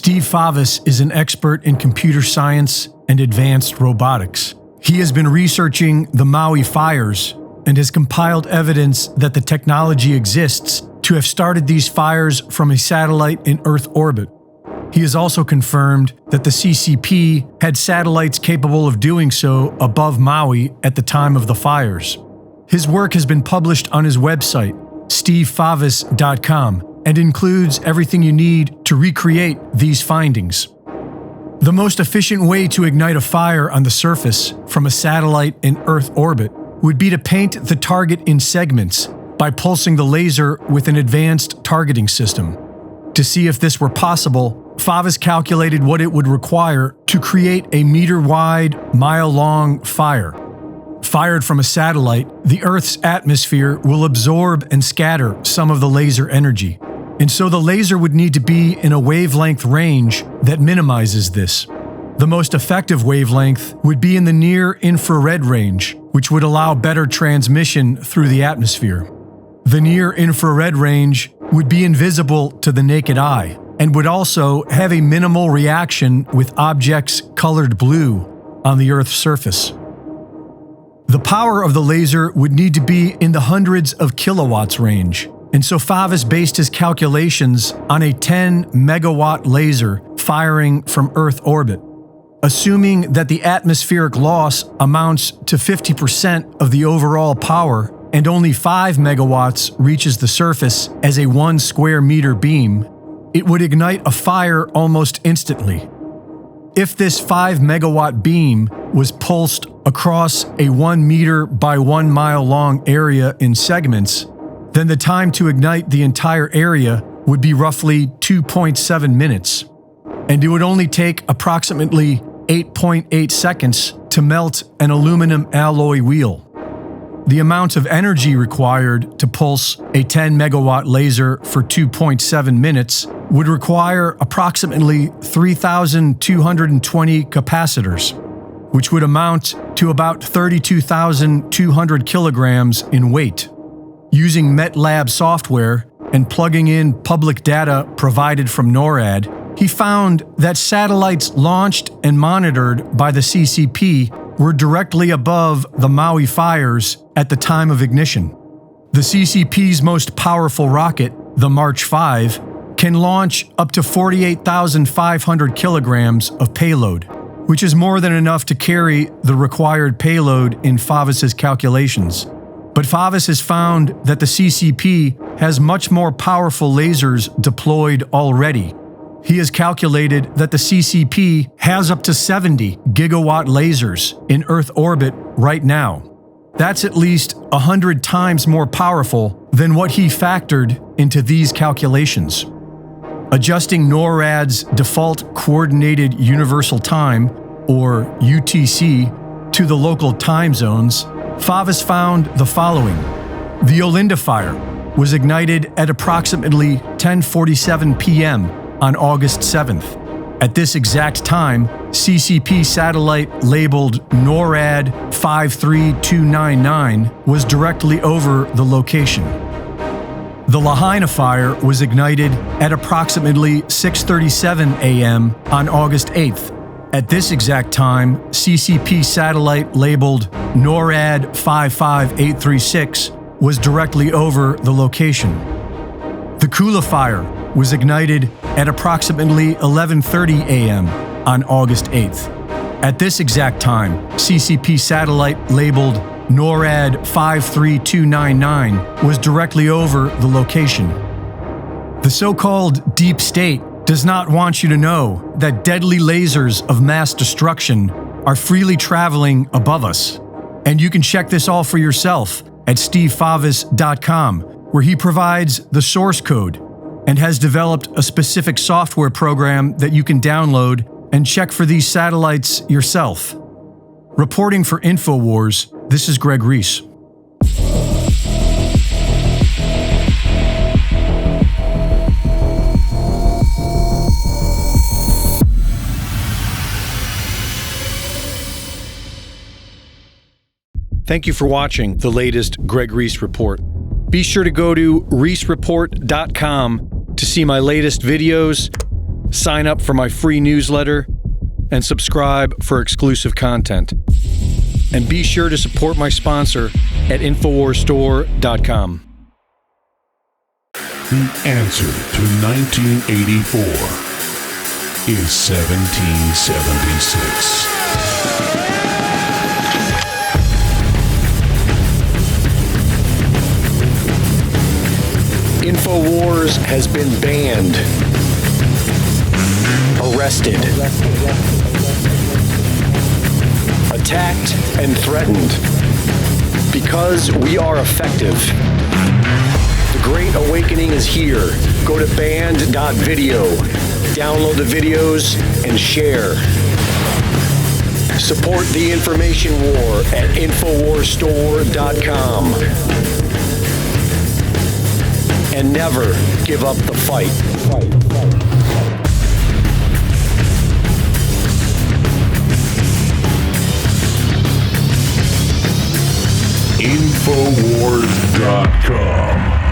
Steve Favis is an expert in computer science and advanced robotics. He has been researching the Maui fires and has compiled evidence that the technology exists to have started these fires from a satellite in Earth orbit. He has also confirmed that the CCP had satellites capable of doing so above Maui at the time of the fires. His work has been published on his website, stevefavis.com, and includes everything you need to recreate these findings. The most efficient way to ignite a fire on the surface from a satellite in Earth orbit would be to paint the target in segments by pulsing the laser with an advanced targeting system. To see if this were possible, Favis calculated what it would require to create a meter-wide, mile-long fire. Fired from a satellite, the Earth's atmosphere will absorb and scatter some of the laser energy, and so the laser would need to be in a wavelength range that minimizes this. The most effective wavelength would be in the near-infrared range, which would allow better transmission through the atmosphere. The near-infrared range would be invisible to the naked eye, and would also have a minimal reaction with objects colored blue on the Earth's surface. The power of the laser would need to be in the hundreds of kilowatts range, and so Favis based his calculations on a 10 megawatt laser firing from Earth orbit. Assuming that the atmospheric loss amounts to 50% of the overall power and only 5 megawatts reaches the surface as a 1 square meter beam, it would ignite a fire almost instantly. If this 5 megawatt beam was pulsed across a 1 meter by 1 mile long area in segments, then the time to ignite the entire area would be roughly 2.7 minutes, and it would only take approximately 8.8 seconds to melt an aluminum alloy wheel. The amount of energy required to pulse a 10 megawatt laser for 2.7 minutes would require approximately 3,220 capacitors, which would amount to about 32,200 kilograms in weight. Using MATLAB software and plugging in public data provided from NORAD, he found that satellites launched and monitored by the CCP were directly above the Maui fires at the time of ignition. The CCP's most powerful rocket, the March 5, can launch up to 48,500 kilograms of payload, which is more than enough to carry the required payload in Favis's calculations. But Favis has found that the CCP has much more powerful lasers deployed already. He has calculated that the CCP has up to 70 gigawatt lasers in Earth orbit right now. That's at least 100 times more powerful than what he factored into these calculations. Adjusting NORAD's default Coordinated Universal Time, or UTC, to the local time zones, Favis found the following. The Olinda fire was ignited at approximately 10:47 p.m. on August 7th. At this exact time, CCP satellite labeled NORAD 53299 was directly over the location. The Lahaina fire was ignited at approximately 6:37 a.m. on August 8th. At this exact time, CCP satellite labeled NORAD 55836 was directly over the location. The Kula fire was ignited at approximately 11:30 a.m. on August 8th. At this exact time, CCP satellite labeled NORAD 53299 was directly over the location. The so-called deep state does not want you to know that deadly lasers of mass destruction are freely traveling above us. And you can check this all for yourself at stevefavis.com, where he provides the source code and has developed a specific software program that you can download and check for these satellites yourself. Reporting for InfoWars, this is Greg Reese. Thank you for watching the latest Greg Reese Report. Be sure to go to reesereport.com to see my latest videos sign up for my free newsletter, and subscribe for exclusive content. And be sure to support my sponsor at InfoWarsStore.com. The answer to 1984 is 1776. InfoWars has been banned, arrested, attacked, and threatened because we are effective. The Great Awakening is here. Go to banned.video, download the videos, and share. Support the information war at InfoWarsStore.com. And never give up the fight. InfoWars.com